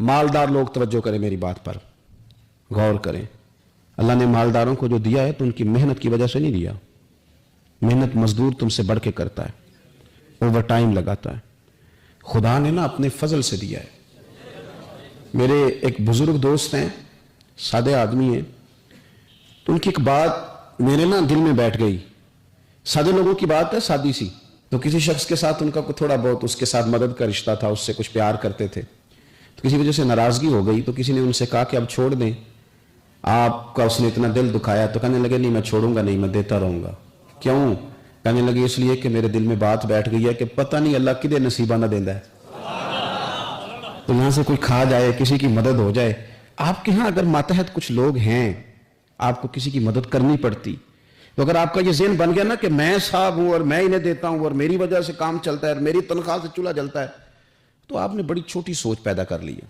मालदार लोग तवज्जो करें मेरी बात पर, गौर करें। अल्लाह ने मालदारों को जो दिया है तो उनकी मेहनत की वजह से नहीं दिया। मेहनत मजदूर तुमसे बढ़ के करता है, ओवर टाइम लगाता है। खुदा ने ना अपने फजल से दिया है। मेरे एक बुजुर्ग दोस्त हैं, सादे आदमी हैं, तो उनकी एक बात मेरे ना दिल में बैठ गई। सादे लोगों की बात है, सादी सी। तो किसी शख्स के साथ उनका थोड़ा बहुत उसके साथ मदद का रिश्ता था, उससे कुछ प्यार करते थे, तो किसी वजह से नाराजगी हो गई। तो किसी ने उनसे कहा कि अब छोड़ दें, आपका उसने इतना दिल दुखाया। तो कहने लगे नहीं मैं छोड़ूंगा नहीं, मैं देता रहूंगा। क्यों? कहने लगे इसलिए कि मेरे दिल में बात बैठ गई है कि पता नहीं अल्लाह किदे नसीबा ना देता है। तो यहां से कोई खा जाए, किसी की मदद हो जाए। आपके यहां अगर मातहत कुछ लोग हैं, आपको किसी की मदद करनी पड़ती, तो अगर आपका ये ज़हन बन गया ना कि मैं साहब हूं और मैं इन्हें देता हूं और मेरी वजह से काम चलता है और मेरी तनख्वाह से चूल्हा जलता है, तो आपने बड़ी छोटी सोच पैदा कर ली है।